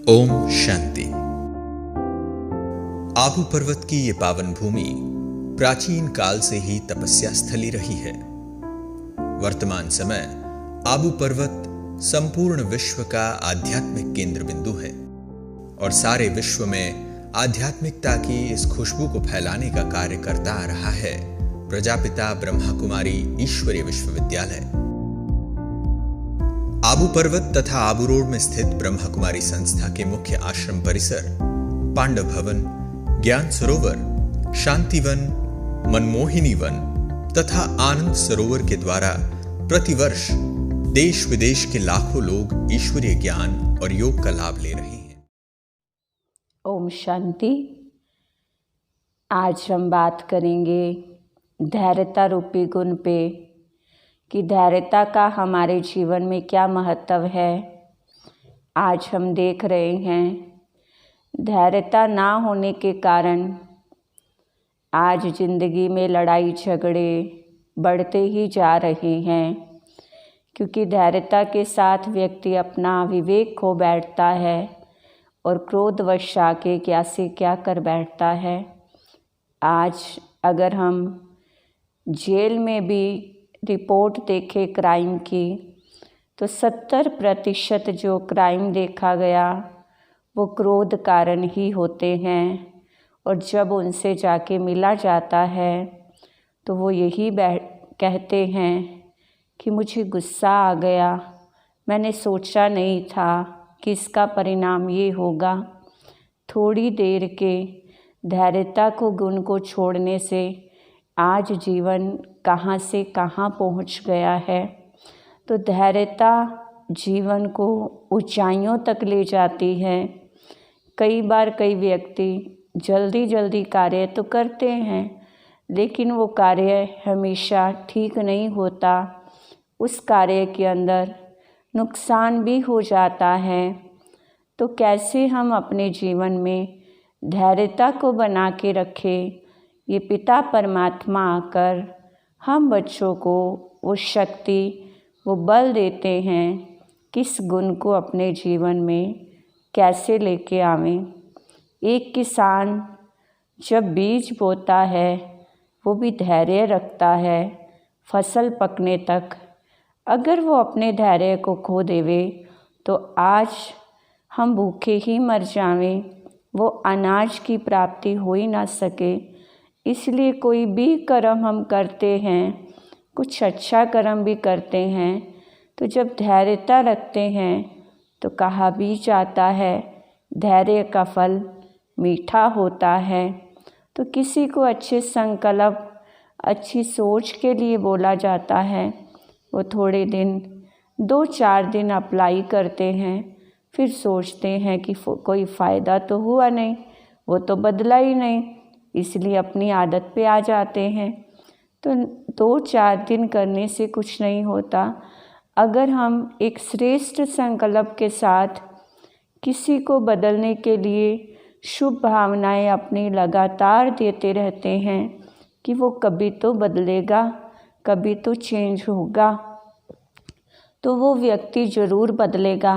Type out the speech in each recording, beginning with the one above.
ओम शांति। आबू पर्वत की ये पावन भूमि प्राचीन काल से ही तपस्या स्थली रही है। वर्तमान समय आबू पर्वत संपूर्ण विश्व का आध्यात्मिक केंद्र बिंदु है और सारे विश्व में आध्यात्मिकता की इस खुशबू को फैलाने का कार्य करता आ रहा है प्रजापिता ब्रह्मा कुमारी ईश्वरीय विश्वविद्यालय। आबू पर्वत तथा आबू रोड में स्थित ब्रह्मा कुमारी संस्था के मुख्य आश्रम परिसर, पांडव भवन, ज्ञान सरोवर, शांतिवन, मनमोहिनी वन तथा आनंद सरोवर के द्वारा प्रतिवर्ष देश विदेश के लाखों लोग ईश्वरीय ज्ञान और योग का लाभ ले रहे हैं। ओम शांति। आज हम बात करेंगे धैर्यता रूपी गुण पे कि धैर्यता का हमारे जीवन में क्या महत्व है। आज हम देख रहे हैं धैर्यता ना होने के कारण आज ज़िंदगी में लड़ाई झगड़े बढ़ते ही जा रहे हैं, क्योंकि धैर्यता के साथ व्यक्ति अपना विवेक खो बैठता है और क्रोधवश आके क्या से क्या कर बैठता है। आज अगर हम जेल में भी रिपोर्ट देखे क्राइम की तो 70% जो क्राइम देखा गया वो क्रोध कारण ही होते हैं, और जब उनसे जाके मिला जाता है तो वो यही कहते हैं कि मुझे गुस्सा आ गया, मैंने सोचा नहीं था कि इसका परिणाम ये होगा। थोड़ी देर के धैर्यता को गुण को छोड़ने से आज जीवन कहाँ से कहाँ पहुँच गया है। तो धैर्यता जीवन को ऊंचाइयों तक ले जाती है। कई बार कई व्यक्ति जल्दी जल्दी कार्य तो करते हैं, लेकिन वो कार्य हमेशा ठीक नहीं होता। उस कार्य के अंदर नुकसान भी हो जाता है। तो कैसे हम अपने जीवन में धैर्यता को बना के रखें, ये पिता परमात्मा आकर हम बच्चों को वो शक्ति वो बल देते हैं, किस गुण को अपने जीवन में कैसे लेके आवें। एक किसान जब बीज बोता है वो भी धैर्य रखता है फसल पकने तक। अगर वो अपने धैर्य को खो देवे तो आज हम भूखे ही मर जावें, वो अनाज की प्राप्ति हो ही ना सके। इसलिए कोई भी कर्म हम करते हैं, कुछ अच्छा कर्म भी करते हैं, तो जब धैर्यता रखते हैं तो कहा भी जाता है धैर्य का फल मीठा होता है। तो किसी को अच्छे संकल्प अच्छी सोच के लिए बोला जाता है, वो थोड़े दिन 2-4 दिन अप्लाई करते हैं, फिर सोचते हैं कि कोई फ़ायदा तो हुआ नहीं, वो तो बदला ही नहीं, इसलिए अपनी आदत पे आ जाते हैं। तो 2-4 दिन करने से कुछ नहीं होता। अगर हम एक श्रेष्ठ संकल्प के साथ किसी को बदलने के लिए शुभ भावनाएं अपनी लगातार देते रहते हैं कि वो कभी तो बदलेगा, कभी तो चेंज होगा, तो वो व्यक्ति ज़रूर बदलेगा।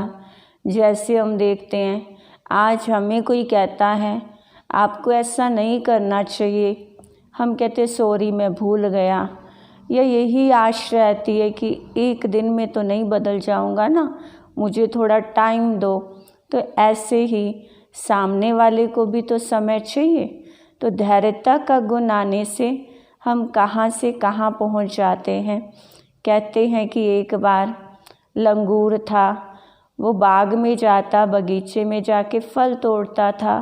जैसे हम देखते हैं आज हमें कोई कहता है आपको ऐसा नहीं करना चाहिए, हम कहते सॉरी मैं भूल गया, या यही आश रहती है कि एक दिन में तो नहीं बदल जाऊंगा ना, मुझे थोड़ा टाइम दो। तो ऐसे ही सामने वाले को भी तो समय चाहिए। तो धैर्यता का गुण आने से हम कहाँ से कहाँ पहुँच जाते हैं। कहते हैं कि एक बार लंगूर था, वो बाग में जाता, बगीचे में जाके फल तोड़ता था,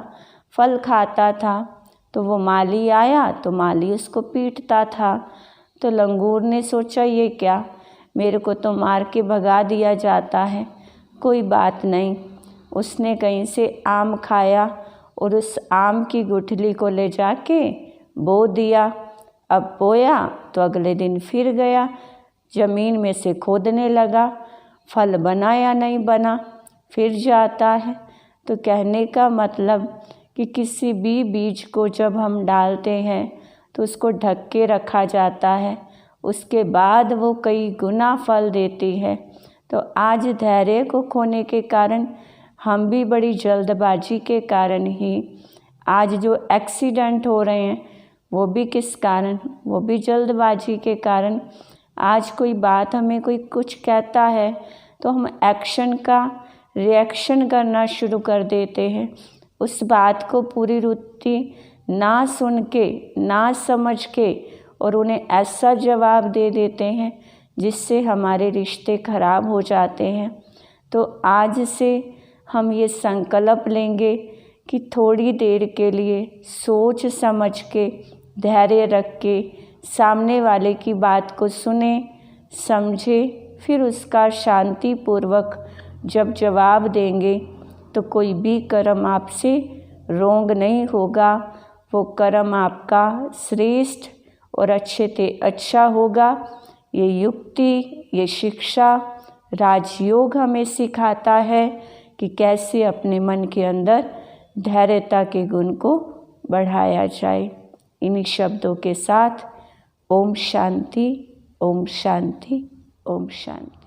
फल खाता था। तो वो माली आया तो माली उसको पीटता था। तो लंगूर ने सोचा ये क्या, मेरे को तो मार के भगा दिया जाता है, कोई बात नहीं। उसने कहीं से आम खाया और उस आम की गुठली को ले जाके बो दिया। अब बोया तो अगले दिन फिर गया, ज़मीन में से खोदने लगा, फल बना या नहीं बना, फिर जाता है। तो कहने का मतलब कि किसी भी बीज को जब हम डालते हैं तो उसको ढक के रखा जाता है, उसके बाद वो कई गुना फल देती है। तो आज धैर्य को खोने के कारण हम भी बड़ी जल्दबाजी के कारण ही आज जो एक्सीडेंट हो रहे हैं वो भी किस कारण, वो भी जल्दबाजी के कारण। आज कोई बात हमें कोई कुछ कहता है तो हम एक्शन का रिएक्शन करना शुरू कर देते हैं। उस बात को पूरी रीति ना सुन के, ना समझ के और उन्हें ऐसा जवाब दे देते हैं जिससे हमारे रिश्ते खराब हो जाते हैं। तो आज से हम ये संकल्प लेंगे कि थोड़ी देर के लिए सोच समझ के, धैर्य रख के सामने वाले की बात को सुने, समझे, फिर उसका शांतिपूर्वक जब जवाब देंगे तो कोई भी कर्म आपसे रोंग नहीं होगा। वो कर्म आपका श्रेष्ठ और अच्छे से अच्छा होगा। ये युक्ति, ये शिक्षा राजयोग हमें सिखाता है कि कैसे अपने मन के अंदर धैर्यता के गुण को बढ़ाया जाए। इन्हीं शब्दों के साथ ओम शांति, ओम शांति, ओम शांति।